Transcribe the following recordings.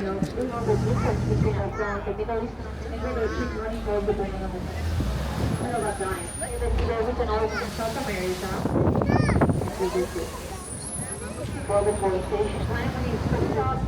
We know the difference between our plants. The Middle Eastern vinegar, they keep running all the way on the middle of time. Even today we can also in South America, we do this. For the forestation, finally, it's stop.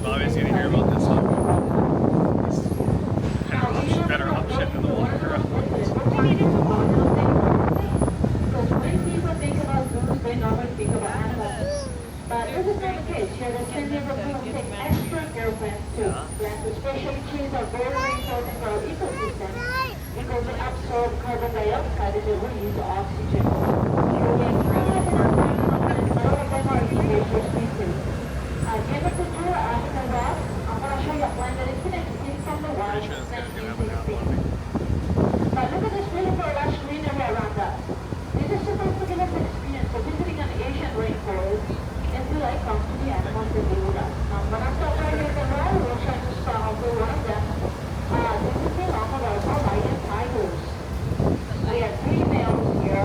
Obviously, to hear about this one. Better option than the one girl. But this is not the case. Here, the San Diego will take extra girlfriends too. Plants, especially trees, are very, very important for our ecosystem because they absorb carbon dioxide and they release oxygen. You get five in our planet, and some of them are invasive species. In the tour after that, I'm going to show you a plant that is extinct from the wild since 1916. But look at this beautiful lush greenery around us. This is supposed to give us an experience of visiting an Asian rainforest and to like come to the animals that live with us. Now, when I stop right here at the wall, we'll try to start off with one of them. This is the long of our Hawaiian tigers. We have three males here.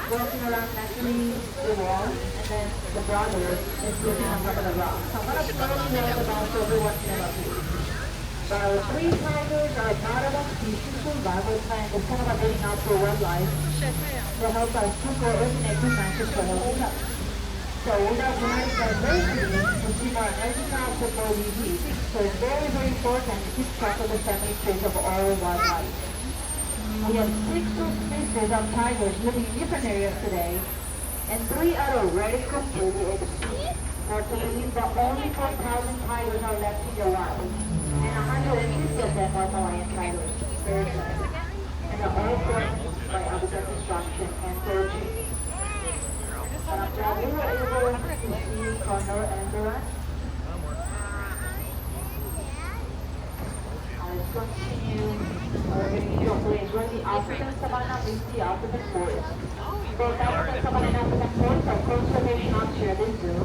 walking around naturally the wall, and then the brother is sitting on top of the rock. So I'm gonna slowly roll the ball so everyone can evaluate. The three tigers are not of a species survival plan. It's kind of a getting out for wildlife to help us to coordinate the matches for healthy health. So without genetic diversity, we see more energy output for disease. So it's very, very important to keep track of the family trees of all wildlife. We have 6 species of tigers living in different areas today, and 3 are already completely extinct. Or to believe that only 4,000 tigers are left in the wild, and 150 of them are Malayan tigers. Very sad. And they're all threatened by habitat destruction and poaching. We were able to see Connor and Duran. Let's continue our video place where the African savanna meets the African forest. Both African savanna and African forest are conservation officer at this zoo.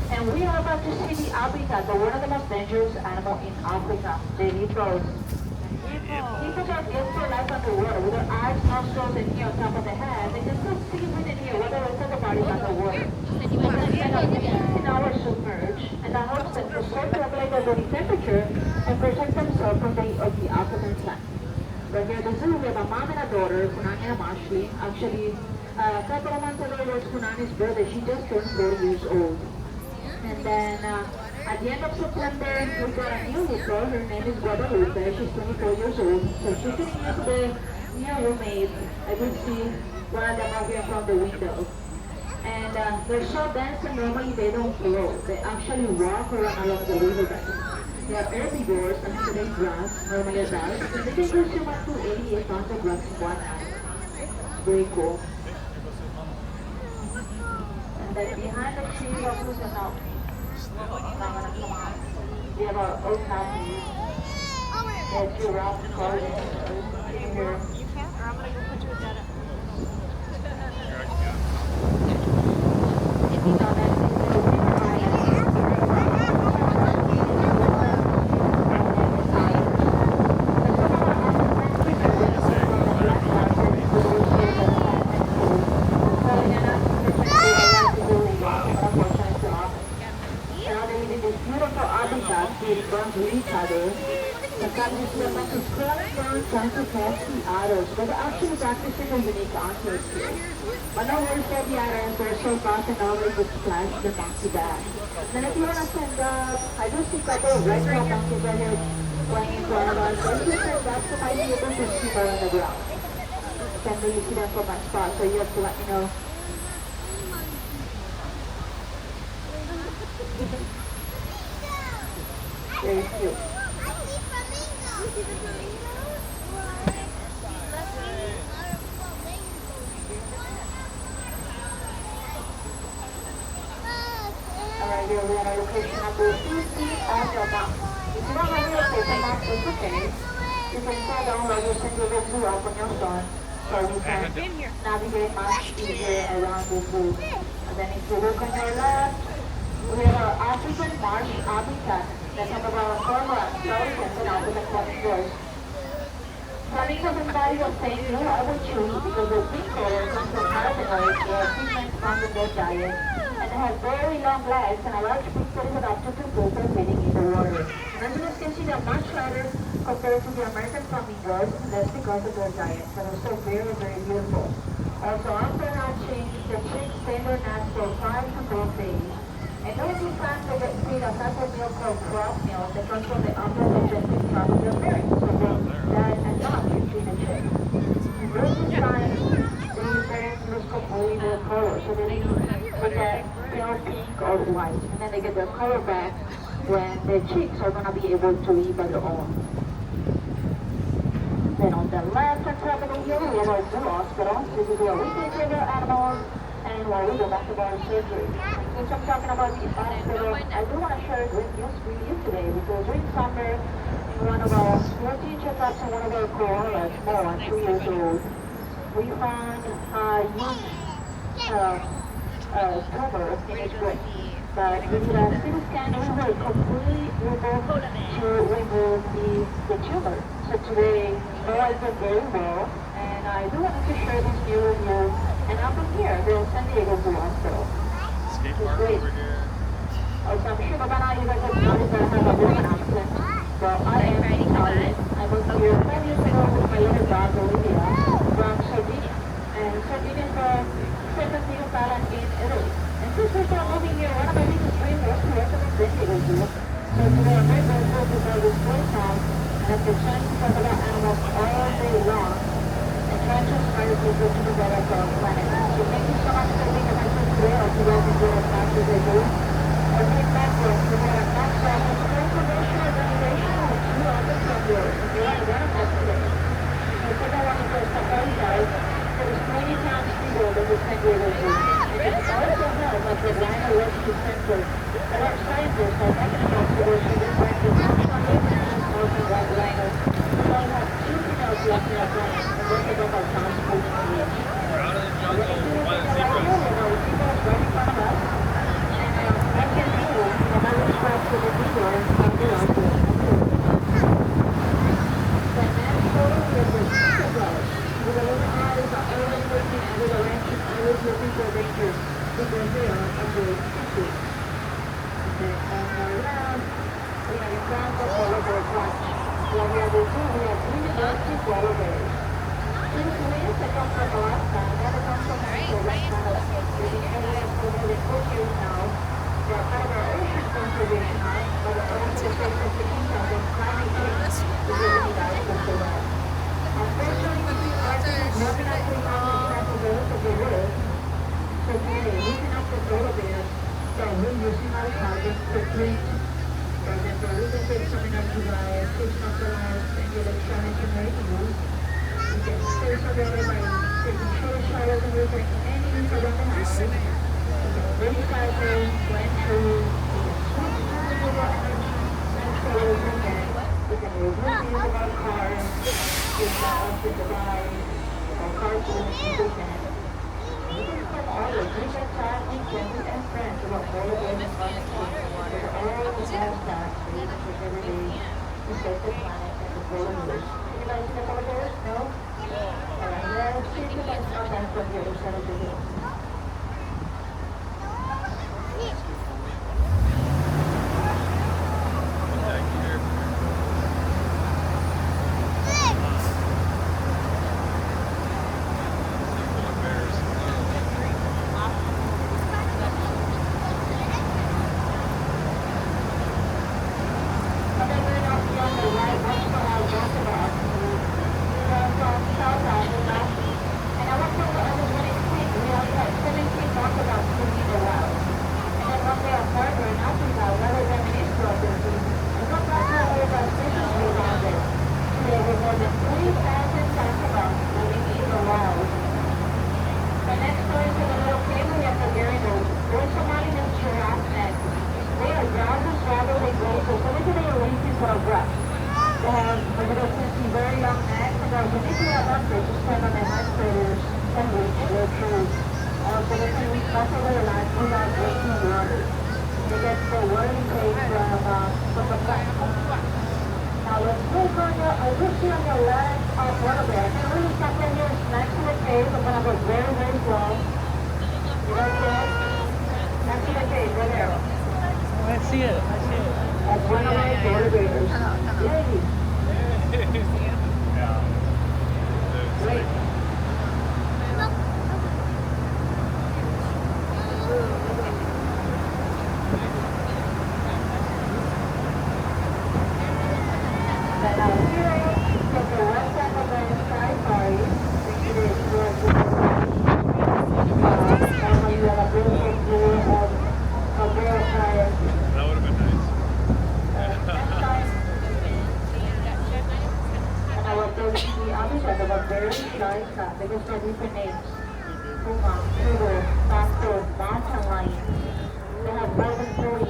And we are about to see the habitat of one of the most dangerous animals in Africa, the hippos. Hippos are built for life underwater with their eyes, nostrils, and ear on top of the head. They can still see within here whether the rest of the body is underwater. They can spend up to 16 hours submerged, and that helps them to circulate their body temperature and protect themselves from the heat of the African sun. Right here at the zoo, we have a mom and a daughter, Kunani and Ashley. Actually, a couple of months ago was Kunani's birthday. She just turned 40 years old. And then at the end of September, we got a new hippo. Her name is Guadalupe. She's 24 years old. So she's sitting next to the new roommate. I could see one of them out here from the window. And they're so dense and normally they don't float. They actually walk around along the riverbed. They are herbivores, I mean they grass, normally adults. And they can consume up to 88 pounds of grass in one night. Very cool. And then behind the tree, who's the house? We have our oak houses. We have giraffe gardens. Here. You can't, or I'm gonna go put you with that. If you know that, it's a river trying to catch the otters, but they're actually practicing a unique hunting skill. But no worries for the otters, they're so fast and always would splash the monkey back. Then if you want to stand up, I do see a couple of red tail monkeys right here playing in front of us. So if you stand up, you might be able to see them on the ground. I can't really see them from my spot, so you have to let me know. Very cute. Alright, here we are at location number 50 on your map. If you don't have your paper map, it's okay. You can try download your single zoo app on your phone so you can navigate much easier around the zoo. And then if you look on your left, we have our African marsh habitat. That's some of our cormorants, pelicans, and African flamingos. Flamingos embody the same blue I would choose because the pink color comes from carotenoids or pigments found in their diet, and they have very long legs and a large beak that is adapted to food for feeding in the water. And as you can see, they're much lighter compared to the American flamingos, and that's because of their diet, but they're so very, very beautiful. Also, after hatching, the chicks stay in their nest for 5 to 12 days. And during this time, they get feed a type of milk called crop milk that comes from the upper digestive tract of their parents. So they dad and mom can feed the chicks. And during this time, the parents lose completely their color. So they get pale pink or white. And then they get their color back when the chicks are going to be able to eat by their own. Then on the left hand side of the hill, we have our zoo hospital. This is where we take care of our animals and while we go back to our surgery. Since I'm talking about the hospital, I do want to share a great news with you today because during summer, in one of our routine checkups in one of our koalas, more 3 years old, we found a huge tumor in his brain. But we did a CT scan and we were completely able to remove the tumor. So today, Noah is doing very well, and I do want to share this news with you. And up in here, which is Park great. over here. Also, I'm sure by now you guys have noticed that I have a bit of an accent. So I am Italian. I moved here 5 years ago with my little dog, Olivia, from Sardinia. And Sardinia is the second biggest island in Italy. And since we started moving here, one of my biggest dreams was to recommend Bendigo Zoo. So today I'm very grateful to know this great town and have the chance to talk about animals all day long and try to inspire people to do better for our planet. So thank you so much for being a my friend today. I hope you guys enjoy as much as I do. I'll get back to us. We're going to knock off the information and regulation with two other subjects. And they are one of us today. So first I want to first apologize for the 20 times people that we sent here with you. And it's also held by the Rhino Rescue Center. And our scientists are making a contribution to find the national information about rhinos. We only have 2 females left in our planet, and we're going to our transport needs. We're out of the We're jungle. going to One see zebras. the zebras right in front of us. I can feel the very stress of the zebra on the road. The next photo is the zebra. With the little eyes are always looking at the direction, always looking for danger. Because they are under secret. And around, we have a ground of polar bear watch. While we are the zoo, we have 3 massive polar bears. Since winds that come from Alaska, never come from the West Canada. We've been areas for more than 4 years now. They are part of our ocean conservation act, but the ocean is facing the impact of climate change is really nice to say that. Unfortunately, Arctic is moving up to the responsibility of the world. So today, looking up the polar bears, so we're using our targets to treat. For example, we can take coming up July, 6 months alive, and get electronic and radio. You can stay together by taking short showers and moving any use around the house. You can recycle, plant trees, you can switch to renewable energy, and solar weekend. We can remove the use of our cars, use the option to buy our carpool and weekend. You can spend all your weekend time with family and friends about polar bears and climate change. With all the best facts for you to take every day to save the planet and the polar bears. Anybody see the polar bears? No? Alright, let's see if you guys come back from the other side of the hill. Back here. Polar bears. And then we're not beyond the right, what's the hell, both of us. From South Africa. And I went from the other 26, we only had 17 crocodiles swimming in the wild. And then one day a farmer in Africa, rather than an instructor, and one partner over a fishing tree around it. There were more than 3,000 crocodiles swimming in the wild. The next story is a little family at the Garinos. There's somebody named Giraffe Neck. They are browsers rather than grazers, so maybe they are lazy for a grass. They have a little twisty, very long necks, and they're uniquely adapted to stand on their hind craters and reach their trees. Also, they can reach much of their life without drinking water. They get their water intake from the platform. Now let's look on your, look here on your left polar bear. I can really stop right here next to the cave. I'm gonna go very, very slow. You guys see it? Next to the cave, right there. I see it. I see it. That's one of my polar bears. Yay! Yeah. Great. Then out here, take the west side of the safari. It is towards the normally you have a beautiful view of verified. That would have been nice. Next time, and I will go to the other side of a very shy cat. They just have different names. Puma, cougar, foxtrot, mountain lion. They have more than 40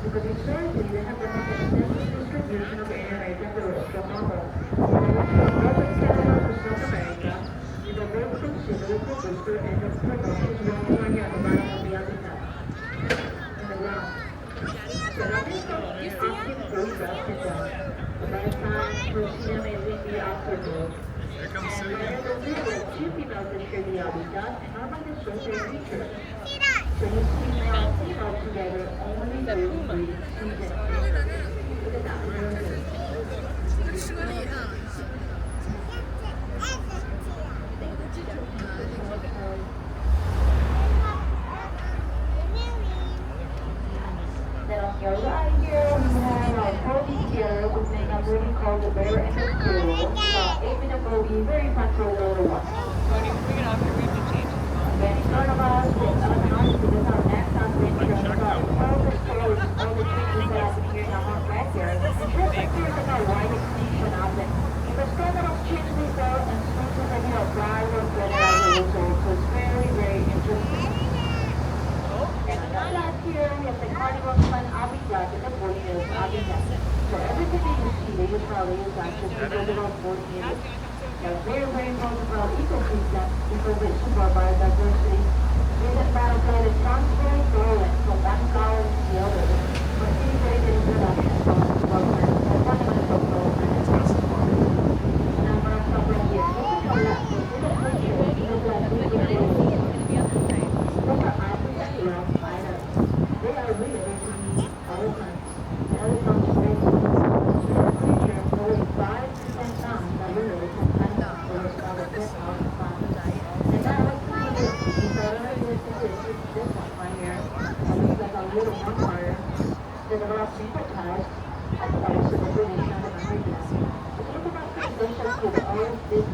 because historically they have the most extensive distribution of air in the world from Congo. They went from northern Canada to South America with a very considerable producer and the productions running at the bottom of the habitat in the ground. So that is the active goes up and down. The nighttime, proceed amazing the afternoon. Here comes And Sugi. then the two females that share the habitat and normally the social feature. So you see male and female together only during breeding season. Look at that, really good. Then on your right here, we have our Bobby here with a breeding called the Bear and the Squirrel. Amy and Bobby, very fun for the little one. Cody, bring it off your read to change it. Then in front of us, with Illinois, this is our next adventure. All the stories, all the changes that I've been hearing about back there. And just appears in our wide extinction of them. In the standard of change we go and species of your bride or fertilizer result. So it's very, very interesting. And on the left here, we have the carnivore plant habitat and the pollinator habitat. So everything that you see, they use probably is actually because of our pollinators. They're very, very important for our ecosystem because they support biodiversity. Recent battlefield is constantly growing from one colony to the other. For integrated introduction of development and fundamental development. Now I'm going to stop right here. Look at the left. So see the picture. Look like we get it. Look at African ground spiders. They are really basically elephants. Elephants face creature holding 5 to 10 pounds that really can stand up for a solid 10,000 pounds. And that was pretty good. So I don't know if you see this one right here. It looks like a little vampire. They're all sympathized as part of the population of America. If you look at my conditions with all this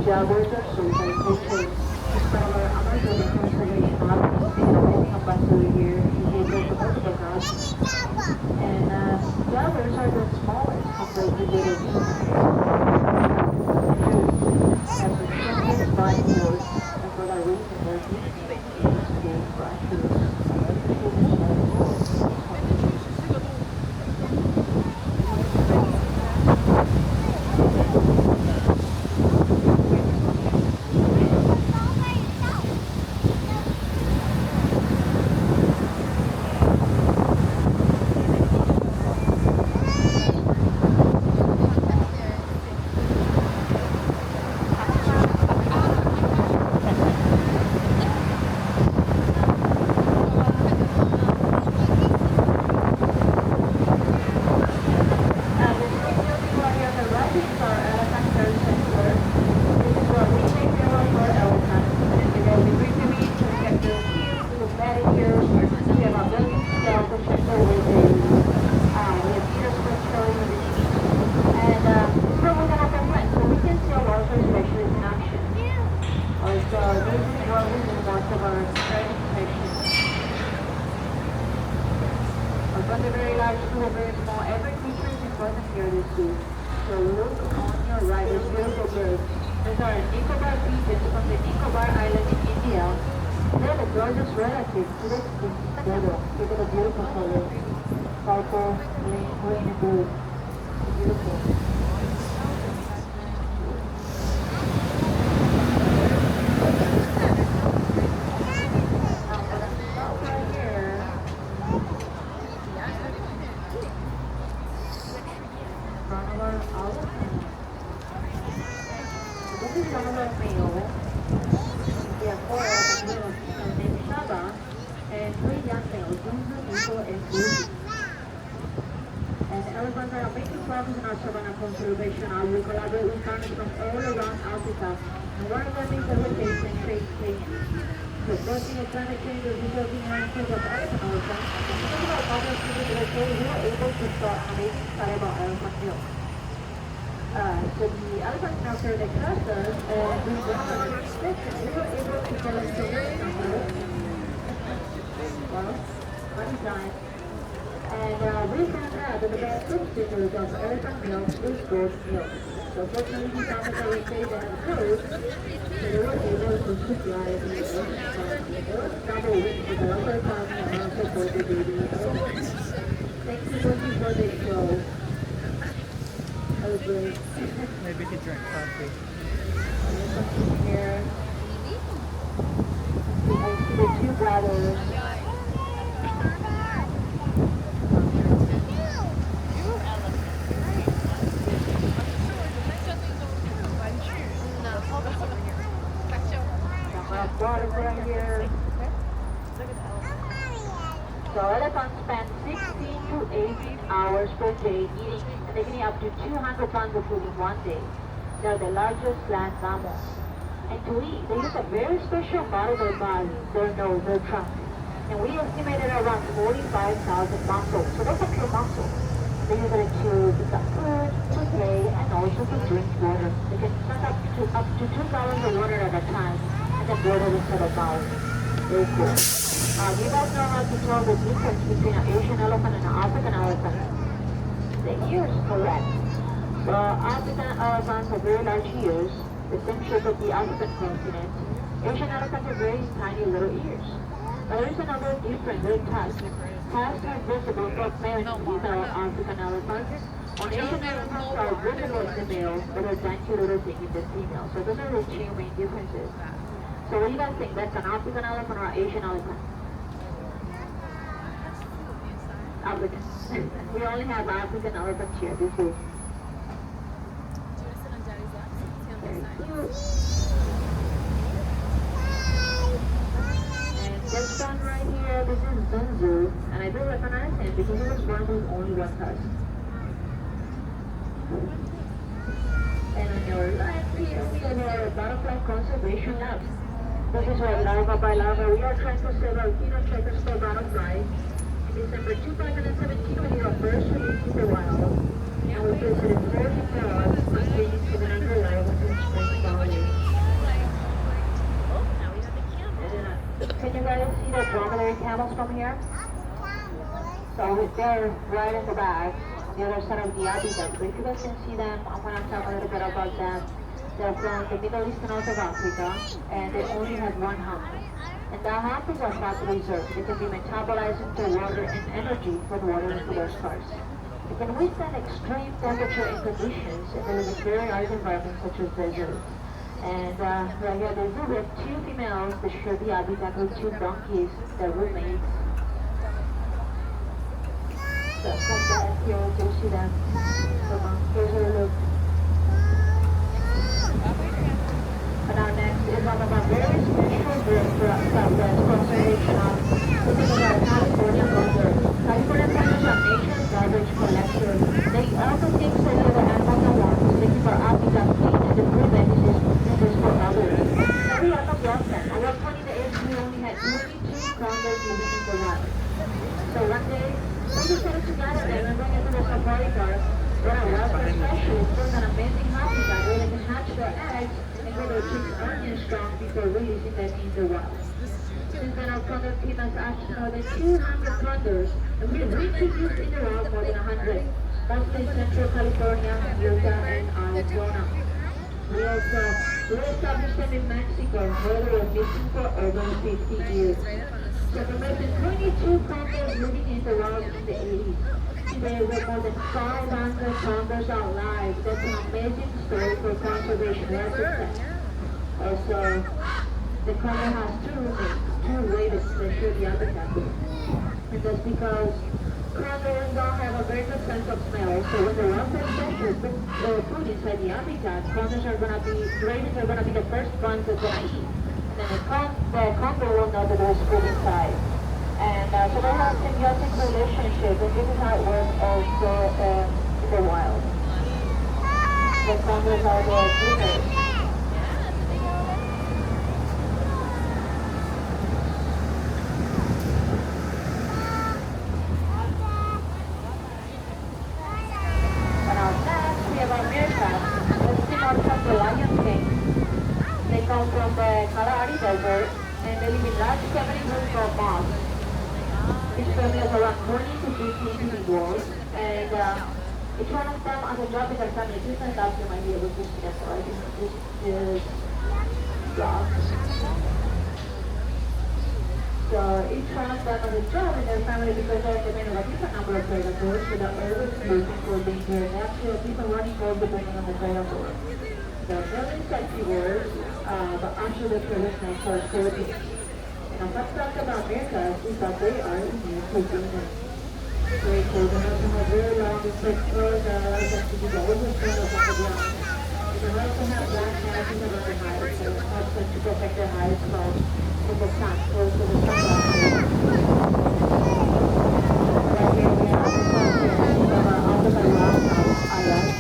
jaguars are so which is discover Amazon conservation office come back to here in the multiple house. And jaguars are the smallest compared to the and the strongest bipedals, and for that reason they're using for actually From the very large to the very small, every creature is important here to see. So look on your right, there's beautiful birds. These are Nicobar pigeons from the Nicobar Island in India. They're the gorgeous relatives to the extinct dodo. Look at the beautiful colors. Purple, green, and blue. Beautiful. Elephants are a major problem in our savanna conservation. We collaborate with partners from all around Africa, and one of them is the rotation change Kenya. So, causing a climate change is resulting in rankings of elephant elephants. Because of our partners with the director, we are able to start an amazing study about elephant milk. So the elephant milker they trust us, and we run an inspection. We were able to collect the very number. Well, one time. And we found out that the best substitute of elephant milk is goat milk. So fortunately, these animals are okay, they have codes, so they were able to survive in the double wings with the upper tongue and also for the baby elephant. Thank you, Lucy, for the show. That was great. Maybe he drank coffee. Something here. I see the two brothers. Waters right here. So elephants spend 16 to 18 hours per day eating, and they can eat up to 200 pounds of food in one day. They are the largest land mammals. And to eat, they use a very special part of their body, their nose, their trunk. And we estimated around 45,000 muscles. So that's a pure muscle. They use it to pick up food, to play, and also to drink water. They can suck up to 2 gallons of water at a time, and then water into the mouth. Very cool. Do you guys know how to tell the difference between an Asian elephant and an African elephant? The ears, correct. African elephants have very large ears, the same shape as the African continent. Asian elephants have very tiny little ears. But there is another difference, very tusk. Tusks are visible for male and female African elephants. On Asian elephants are visible in the male, but are dainty little thing in the female. So those are the two main differences. So what do you guys think? That's an African elephant or an Asian elephant? African. We only have African elephants here. This is very cute. And this one right here, this is Zunzu. And I do recognize him because he was born with only one tusk. And on your left here, we have our butterfly conservation lab. This is where larva by larva, we are trying to save our Echinocheirus butterfly. December 2017, we were first released in the wild, and we visited 40 pods containing 700 larvae in spring valley. Can you guys see the dromedary camels from here? So they're right in the back, on the other side of the habitat. But if you guys can see them, I'm going to talk a little bit about them. They're from the Middle East and North of Africa, and they only have one hump. And that hump is a fat reserve. They can be metabolized into water and energy when water into their scars. They can withstand extreme temperature and conditions, and they live in very arid environments such as deserts. And right here, they do have two females that share the habitat with two donkeys, their roommates. So from back here, you see them. Here's a look. And now next is one of our very special groups for Southwest Conservation. This is our California Condor. California Condors are nature's garbage collectors. They also take care of the animals and wants. They keep our habitat clean and they prevent diseases for others. Now we are not lost then. Our 20 days we only had 22 condors living in the wild. So one day, we decided to gather them and bring it to the safari park where our welfare specialists built an amazing habitat where they can hatch their eggs and grow their chicks onion strong before releasing them in the wild. Since then, our condor team has hatched more than 200 condors, and we have reproduced in the wild more than 100, mostly in Central California, Utah, and Arizona. We also established them in Mexico, where they were missing for over 50 years. So there have been 22 condors living in the wild in the 80s. Today, we have more than 500 condors alive. That's an amazing story for conservation. We have to say. Also, the condor has two roommates, two ravens that share the habitat. And that's because condors don't have a very good sense of smell. So when the welfare specialists put food inside the habitat, ravens are gonna be the first ones that's gonna eat. And then the condor will know that there's food inside. And so they have a symbiotic relationship, and this is how it works also in the wild. The condors are the groomers. And our next, we have our meerkats. Let's see out from the Lion King. They come from the Kalahari Desert, and they live in large cavity rooms called moss. Each family has around 20 to 50 individuals, and Each one of them on the job in their family, please stand up, you might be able to see that, so I think this is blocked. So each one of them has a job in their family because they're depending on a different number of predators, so the early solution for being here natural people running goes depending on the predator. The very sexy words, but actually the traditional source coding. And let's talk about miracles is that they are immune to demons. Very cool. They also have very long and thick fur that allows them to be the oldest one of the ground. And they also have black patches around their hides, so it helps them to protect their hides from the sun, close to the sun. Right here we have the concept of our African rock allies,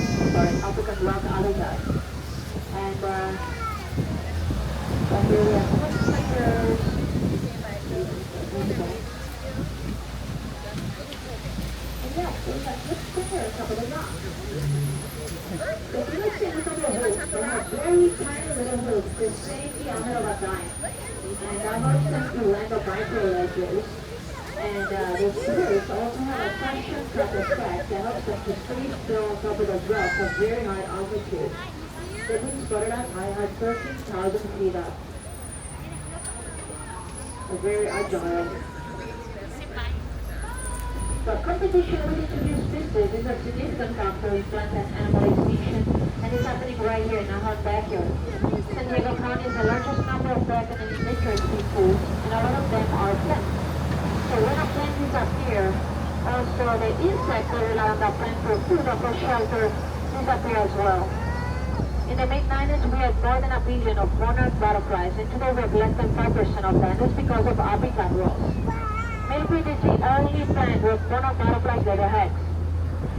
African rock allies. And right here we have some fingers. And yeah, so let's compare a couple of rocks. So if you look at a couple of hoops, they have very tiny little hoops, the same diameter of a dime. And that helps them to land on micro ledges. And those hoops also have a tension trap effect that helps them to stay still on top of the rock at very high altitude. They've been spotted at high at 13,000 feet up. They're very agile. But competition with introduced species is a significant factor in plant and animal extinction, and it's happening right here in our hot backyard. San Diego County has the largest number of plant and endangered species, and a lot of them are plants. So when a plant disappears, also the insects that rely on that plant for food or for shelter disappear as well. In the mid-90s, we had more than 1 billion of monarch butterflies, and today we have less than 5% of them. That's because of habitat loss. Milkweed is the only plant with monarch butterflies letterheads.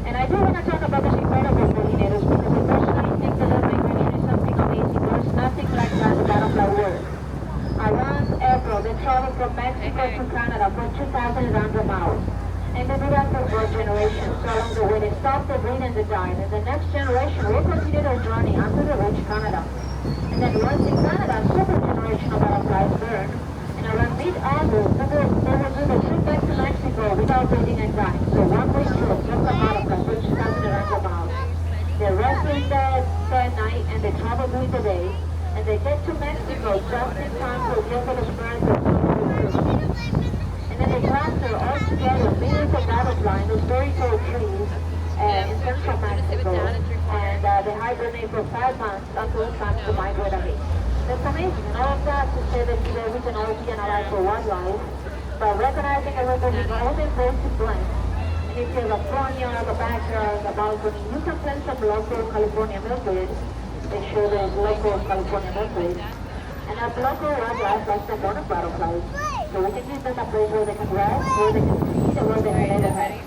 And I do want to talk about these incredible pollinators because I personally think that the migration is something amazing. There's nothing like that in butterfly world. Around April, they travel from Mexico to Canada for 2,000 miles. And they do that for 4 generations. So along the way, they stop, they breed, and they die. And the next generation will continue their journey until they reach Canada. And then once in Canada, a second generation of butterflies burn. And around mid-August, they will do the trip back to Mexico without breeding and dying. So one way trip, just a butterfly for 2,000 miles. They rest during the night and they travel during the day. And they get to Mexico just in time for the Esperanza summer. And then they cluster all together, millions of butterflies in those very tall trees in central Mexico. And they hibernate for 5 months until it's time to migrate again. That's amazing. And all of that to say that today we can all be analyzed for wildlife by recognizing and removing all the invasive plants. And if you have a front yard, a backyard, a balcony, you can plant some local California milkweed. They show there's local California milkweed. And as local wildlife like the monarch butterflies. So we can give them a place where they can rest, where they can feed, and where they can lay their eggs.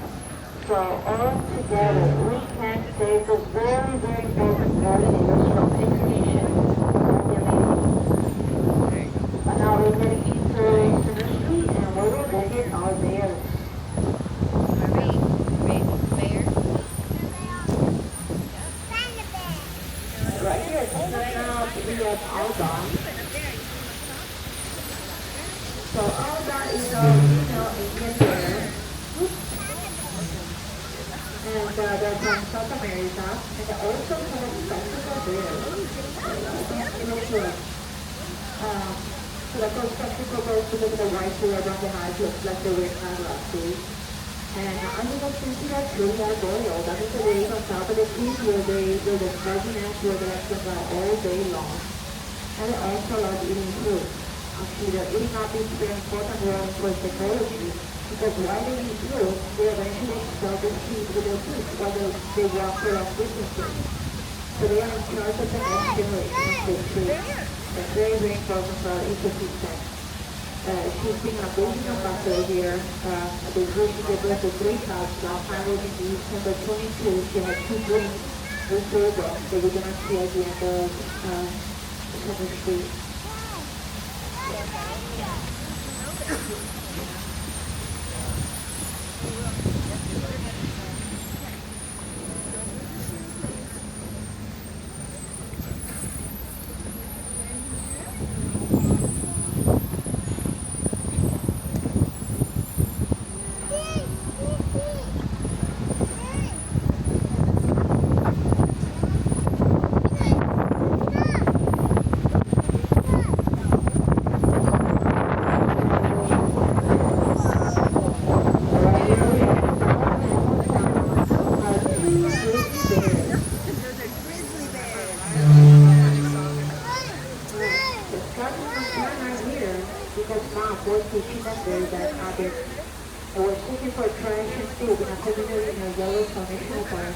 So all together, we can save those very, very important pollinators from extinction. But now we're getting into the nursery, and we will visit our bears. Right here, right now, we have Alba. So Alba is our female Indian bear. And they're from South America. And they also have spectacle bears. So the first spectacle goes to look at the white hair around the eyes, looks like they wear sunglasses. And as you can see, they're truly arboreal. That means that they live on top of the trees where the fuzzy nest where they actually go all day long. And they also love eating fruit. Actually, they're eating up these very important role for technology because while they eat fruit, they eventually expel the seed with their teeth while they walk for long distances. So they are in charge of the next generation of this tree. That's very, very important for our ecosystem. She's been a building ambassador here at the zoo. She developed a great house. Last time was in December 22. She had 2 dreams with children that we're going to see at the end of Summer Street. very bad habit. And we're seeking for trash and food in a community in a Yellowstone National Park.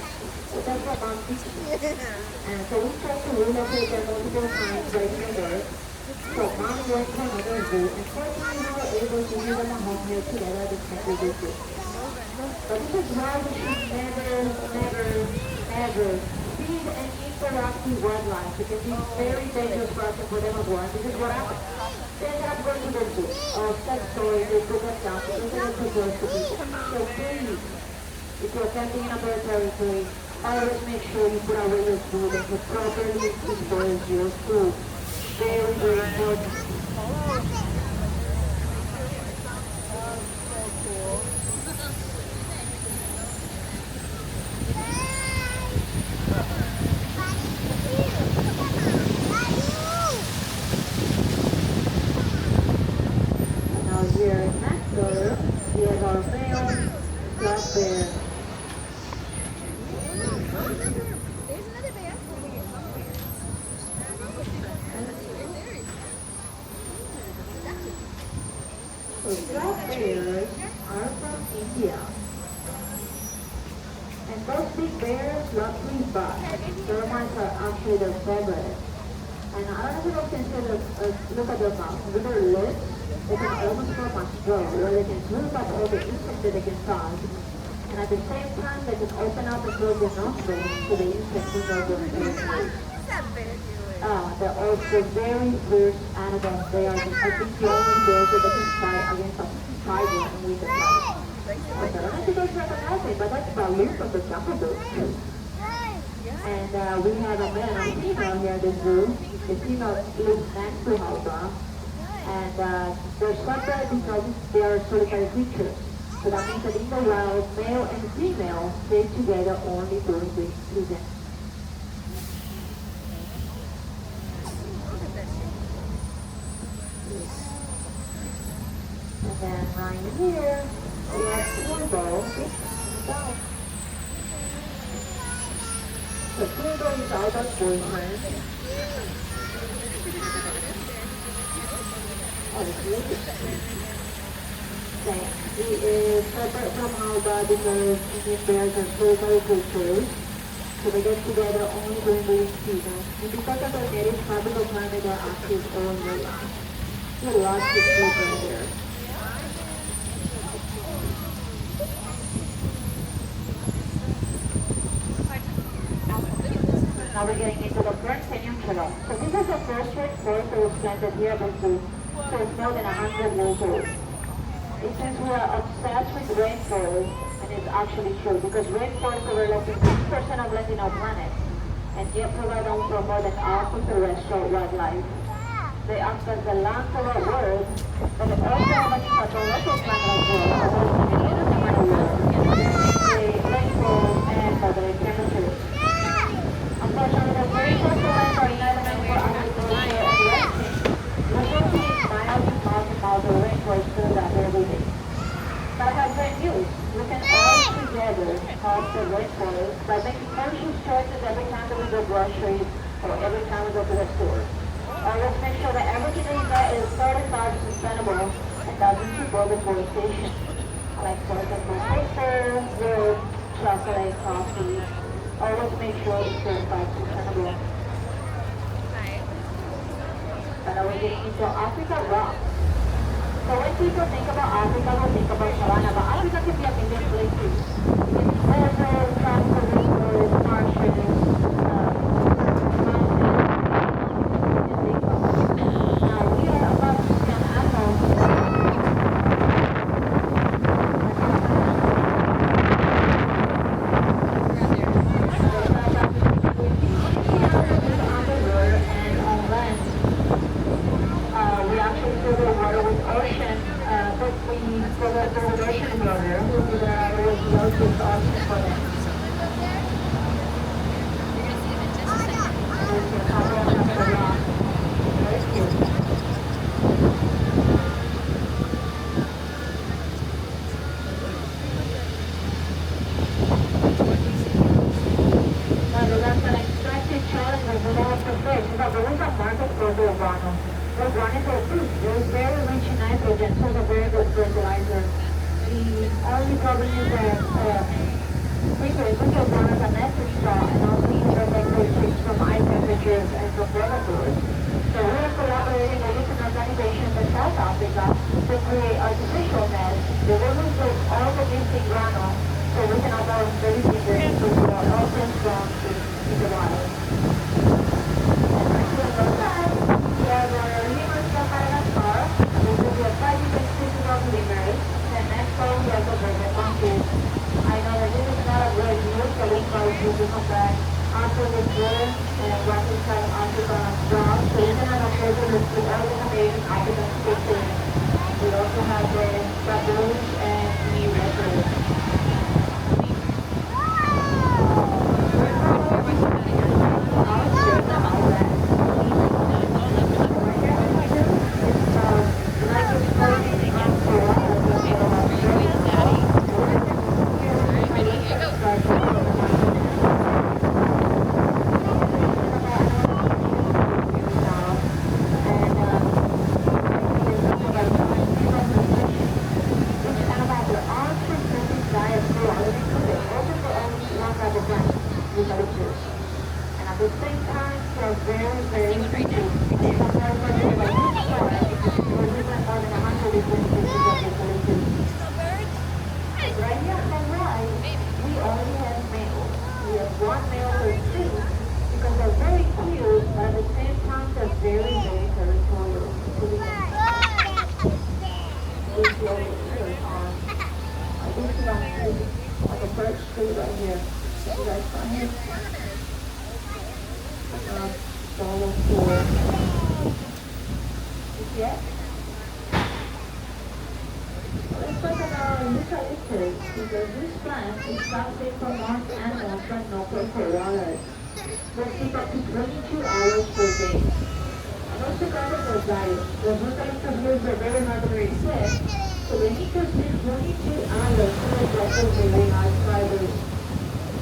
So that's what mom teaches me. And so we tried to relocate them multiple times right in the work. So mom went to another zoo, and fortunately we were able to give them a home here together at the Central District. But this is why we should never feed and interact with wildlife. It can be very dangerous for us and for them as well. This is what happens. They end up going to the zoo, or sex toys, they put them down, because they don't put those to people. So please, if you're camping in a bird territory, always make sure you put away your food and you properly dispose your food. Very, very important. Now here next door, we have our male black bear. There's another bear. So black bears are from India. And those big bears love to eat bugs. Termites are actually their favorite. And I don't know if you can see look at their mouth. With their lips, they can almost form a straw where they can swim up all the insects that they can find. And at the same time, they can open up and close their nostrils so the insects will not go through. What's that bear doing? They're also very fierce animals. They are, I think, the only bears that they can fight against a tiger and win the fight. I don't know if you guys recognize it, but that's Baloo from the Jungle Book. And we have a male and a female here at the zoo. The female lives next to Hydra. And they're separate because they are solitary creatures. So that means that in the wild, male and female stay together only during the season. And then right here, we have Turbo. So Turbo is Alba's boyfriend. He is separate from Alba because Indian bears are solitary creatures. So they get together only during the season. And because of their native tropical climate, they're active all year long. He loves his children here. Now we're getting into the Grand Canyon Trail. So this is the first red forest that was planted here at the zoo. So it's more than 100 years old. It says we are obsessed with rainforest, and it's actually true because rainforests cover less than 6% of land in our planet, and yet provide home for more than half of terrestrial wildlife. They act as the land for our world, but they also have an impact on local climate as well, the rainfall and the temperatures. Unfortunately, the very coastal lands are ineligible for agriculture and ranching. We will see miles and miles and miles of rainforest through that every day. But I have great news. We can all together help the rainforest by making conscious choices every time that we go groceries or every time we go to the store. Always make sure that everything that you buy is certified sustainable and doesn't support deforestation. Like for example, paper, wood, chocolate, coffee. Always make sure it's certified sustainable. And now we're getting into Africa rock. So when people think about Africa, they think about Savannah, but Africa can be a million places. It can be deserts, tropical rainforests, marshes, mountains. Now we are about to see an animal. We actually fill the water with ocean, but we fill the ocean water with loads ocean for them. And there's a couple of the rock. Very cool. Now that's an extractive challenge that we don't have to face. Because there is a market for the Urbano. Organic or fruit, they're very rich in nitrogen, so it's a very good fertilizer. The only problem is that frequently you run as a nesting straw and also you have characteristics from high temperatures and from predators. So we are collaborating with an organization in South Africa to create artificial nets. They will remove all the missing runoff so we can have our baby birds to grow all from in the wild. And right here on the side, we have our lemurs from Madagascar. This will be a 5-different species of lemurs. And next time we have the burger monkeys. I know that this is not a great news, so we encourage you to come back after this year and reconcile Africa as well. So you can have a further look to all the amazing African species. We also have the baboons and the leopards. And at the same time, they're very, very simple. And it's a very, very like each story, we're using more than 100 different species of eucalyptus. Right here on the right, we only have males. We have one male per tree because they're very cute, but at the same time, they're very, very territorial. So we can see over here on this one tree, on the birch tree right here. You guys find it? Follow for yet. Let's talk about eucalyptus because this plant is toxic for most animals but not for koalas. They sleep up to 22 hours per day. And also carnivore diet. The eucalyptus leaves are very hard to resist, so they need to sleep 22 hours to digest very large fibers.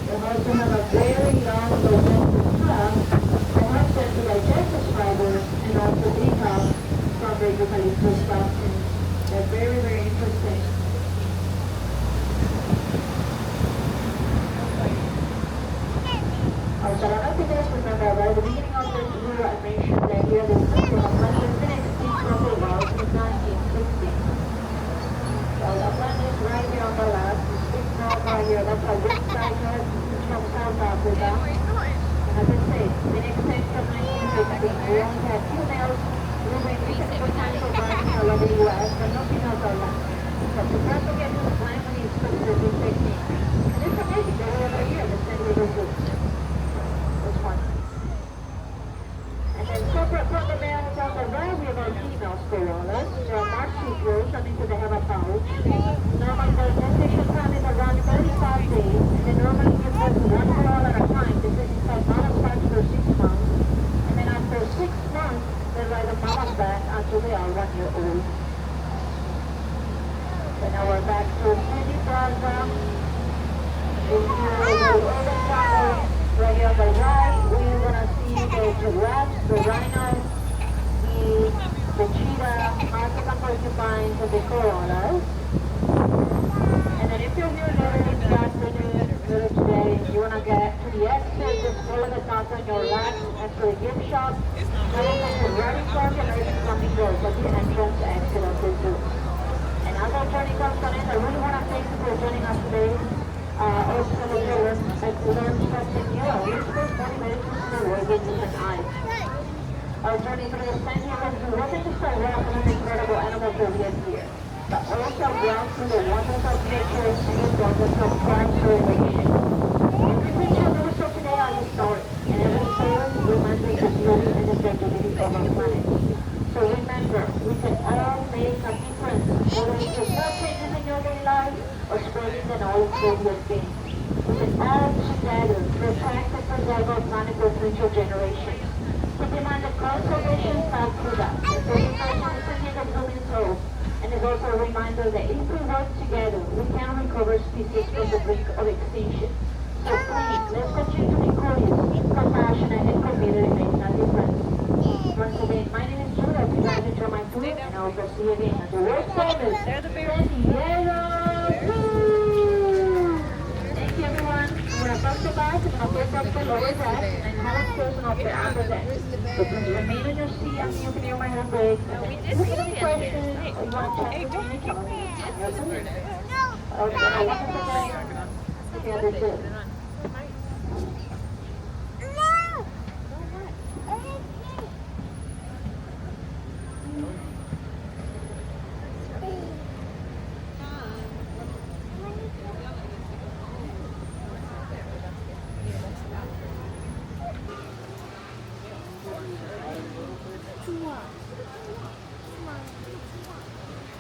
They also have a very long digestive tract that helps them to digest the fibers and also detox from the eucalyptus toxins. They're very, very interesting. So I don't know if you guys remember, but at the beginning of this video I mentioned that here the country of Atlantis has been extinct from the wild since 1960. So Atlantis right here on the left, this big knob right here, that's a red tiger from South Africa. And as I say, been extinct from 1960. We only have two males moving recent potential birds all over the US, but no females are left. But the first to get to the plant when he's specifically technique. And it's amazing that every year the San Diego Zoo. This one. And then separate from the males on the right, we have our female koalas. They are marsupials, that means that they have a pouch. Normally their gestation time is around 35 days, and they normally give birth to one koala at a time. This is inside mama's pouch for 6 months. And then after 6 months, they ride the mama's back until they are 1 year old. So now we're back to City Plaza. This here is the urban travel. Right here on the right, we're gonna see the giraffes, the rhinos, the cheetah, African porcupines, and the koalas. And then if you're here later in the afternoon, later today, you wanna get to the exit, just follow the top on your left, and to the gift shop. There is a riding park and urban flamingos at the entrance exit of the zoo. And as our journey comes to an end, I really wanna thank you for joining us today. Also, we learned something new. We spent 20 minutes to the world with different eyes. Our journey through the San Diego Zoo wasn't just a walk on the incredible animals that we have here, but also a walk through the wonders of nature and the importance of conservation. Every creature that we saw today are historic, and every story reminds us of the beauty and the fragility of our planet. So remember, we can all make a difference, whether it's the small changes in your daily life or spreading the knowledge that we have gained. We can all together protect and preserve our planet for future generations. Keep in mind that conservation starts with us. The 31st anniversary of Blooming Souls, and is also a reminder that if we work together, we can recover species from the brink of extinction. So please, let's continue to be curious, compassionate, and committed in making a difference. Once again, my name is Judah. after that. So please remain on your seat until you clear my hand break. No, we If did you see have any it questions yesterday. or you want to check Hey, with don't me, you tell me. we did Yes, see the sir. bird. Okay, I want to say, okay, understood.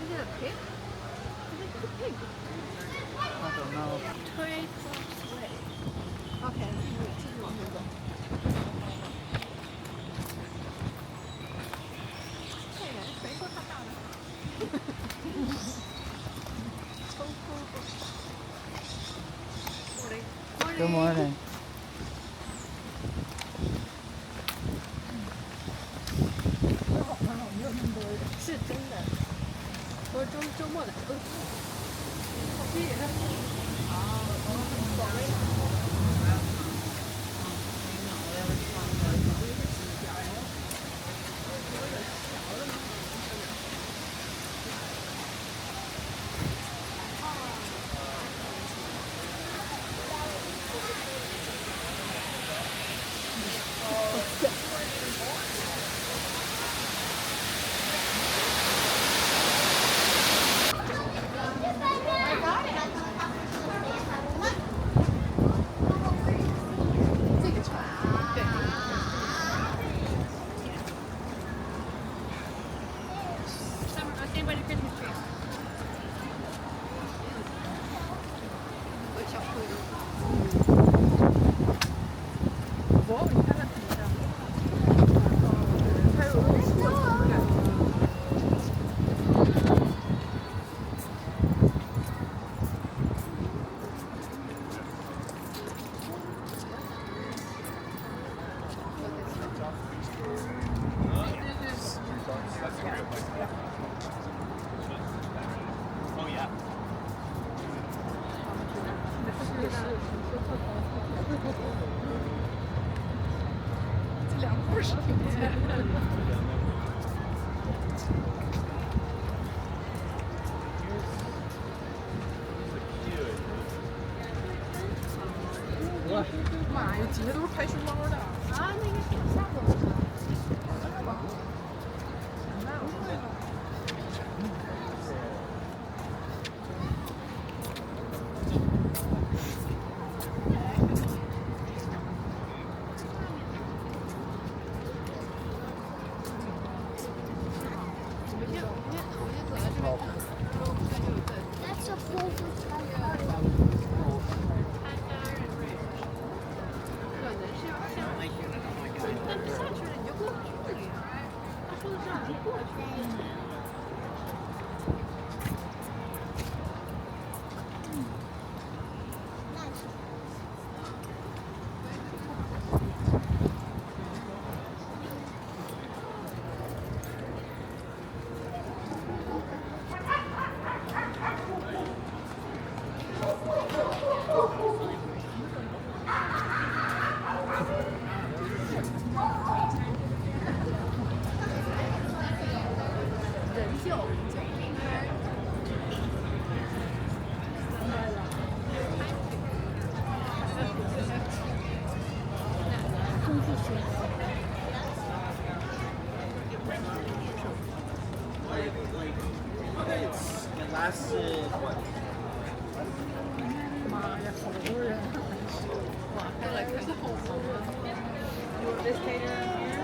Is it a pig? I think it's a pig. I don't know. Toy sleigh. OK，继续往前走。这人谁说他大呢？抽空。Good morning. 是真的。我说周末的。好屁人。Anybody Christmas tree? 小兔子。哦，你看它怎么着？还有肉丝感。Oh yeah. 这两故事挺像。妈呀，几个都是拍熊猫的。啊，那个挺吓我的。That's a full food 但不下去了，你就过不去了呀。他说的这样就过去了。It lasted what? 妈呀，好多人！哇，看来看好多人。You want this tater here?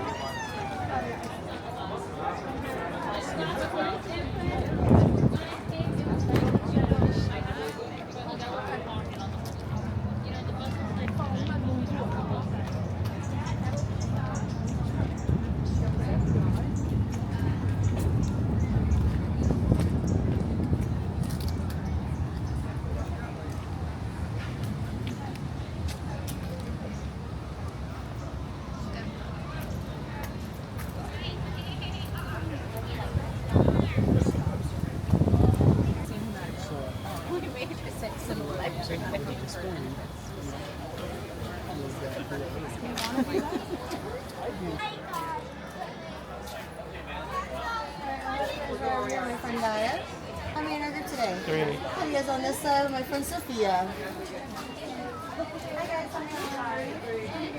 today. 3. Lydia's on this side with my friend Sophia.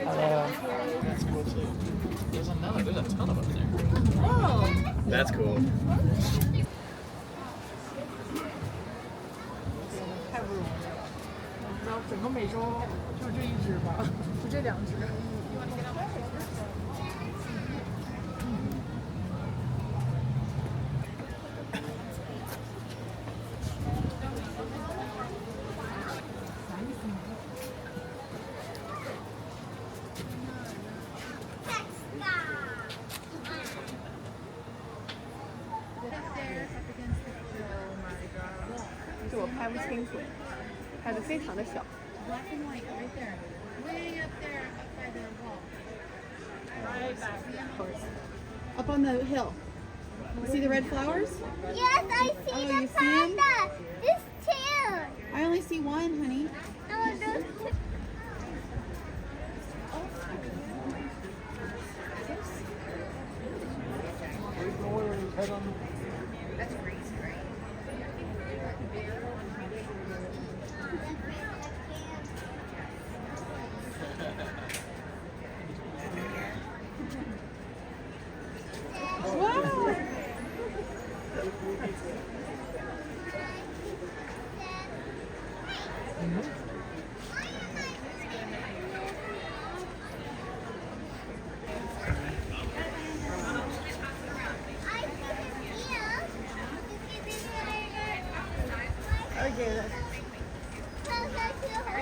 Hello. That's cool too. There's a ton of them there. Oh. That's cool. 太不容易了。我不知道整个美洲就这一只吧，就这2只。就我拍不清楚，拍的非常的小。 Black and white right there. Way up there, up by the wall. Right back. Up on the hill. You see the red flowers? Yes, I see Oh, the you see 'em? panda. This two. I only see one, honey. Oh, those two.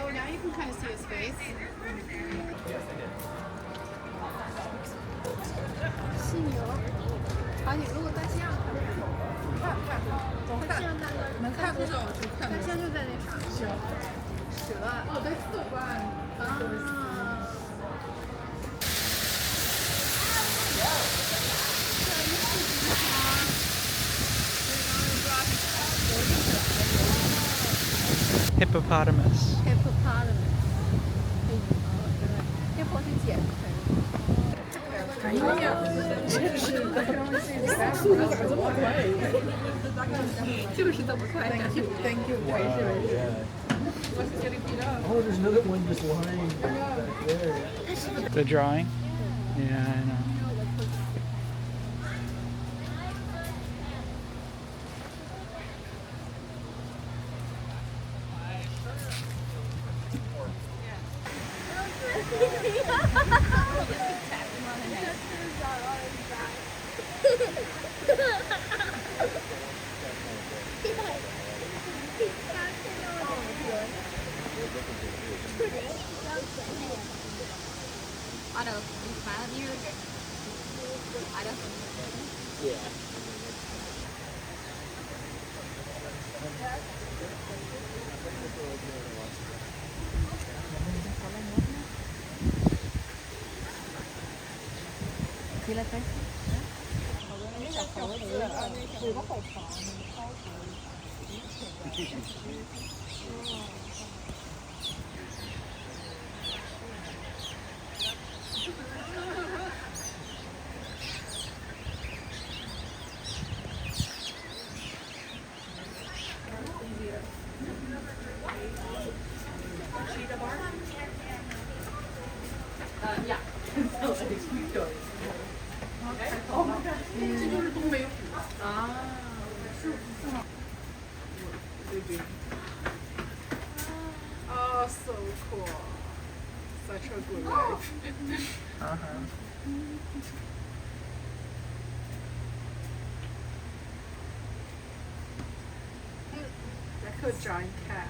Oh, now you can kind of see his face. 犀牛。好，你如果大象，能看多少就看多少。大象就在那啥。行。蛇。Oh, that's the one. Hippopotamus. Hippopotamus. Hippo 是剪的。哎呀，真是的，速度咋这么快？就是这么快的。 Thank you，没事没事。What's getting beat up? Oh, there's another one just lying back there. The drawing? Yeah, I know. Otto, you smile at me really good. Otto. Yeah. You like this? 嘴巴好长，超长。这就是东北虎啊，是正好。Oh, so cool. Such a good life. Like a giant cat.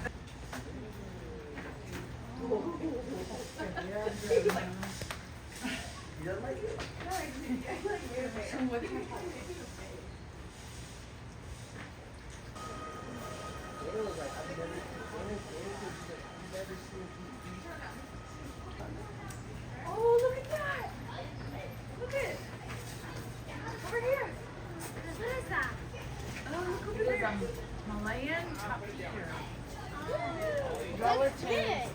Oh, look at that. Look at it. Over here. What is that? Oh, look over there. Malayan tapir. What's this?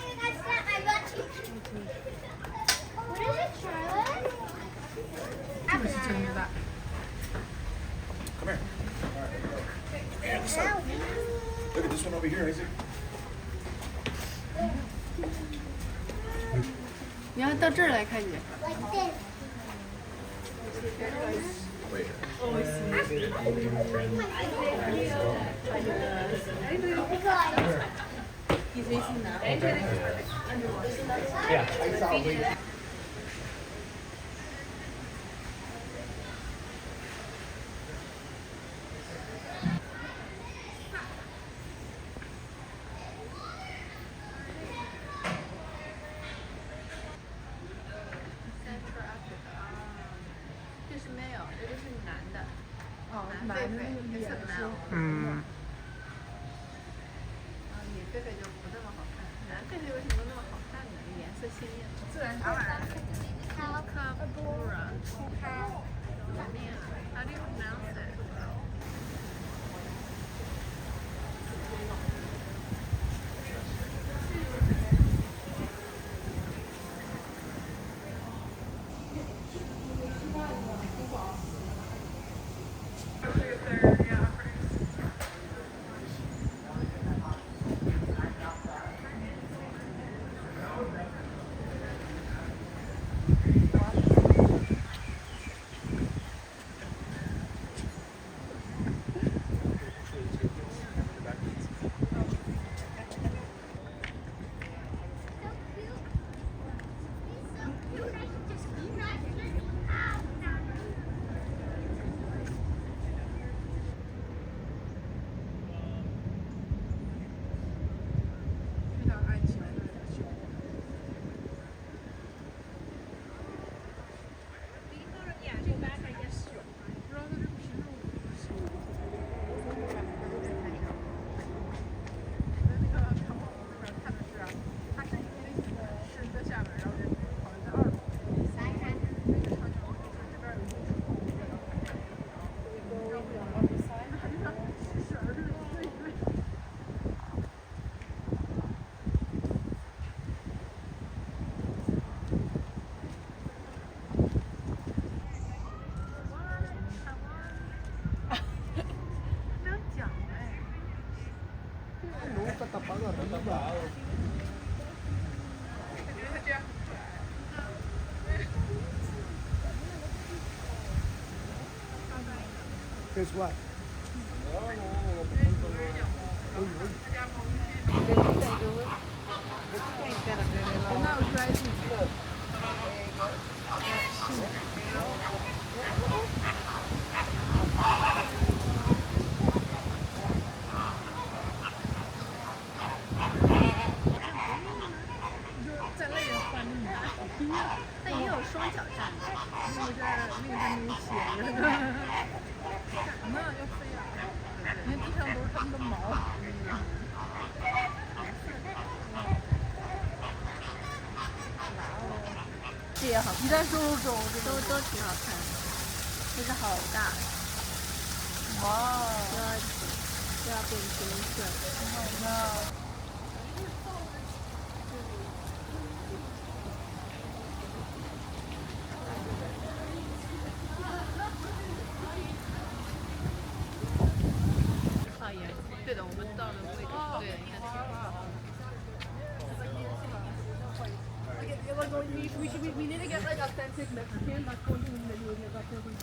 I got you. What is it, Charlotte? Listen to that. Come here. 你要到这儿来看你。 He's facing now. Yeah. 这是没有，这是男的。哦，男狒狒，这是 male。嗯。女狒狒就不这么好看。男狒狒为什么那么好看呢？颜色鲜艳。自然长。Capybara。How do you pronounce it? 非常爱起来的熊。不知道它这平时是那个看网那边看的是，它是是在下面，然后人好像在2楼。这边有一个是儿子，对。 Guess what? 再累也换那种。但也有双脚站的。那个还没写着呢。干嘛要飞啊？你看地上都是它们的毛。这也好看。一旦收入中，都挺好看的，这个好大。哇！都要变金色。好呢。啊也对的，我们到的位置是对的，应该是。We need to get like authentic Mexican. That's one thing that you would get authentic.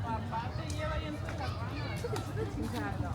Papá te lleva y entonces 这个真的挺可爱的。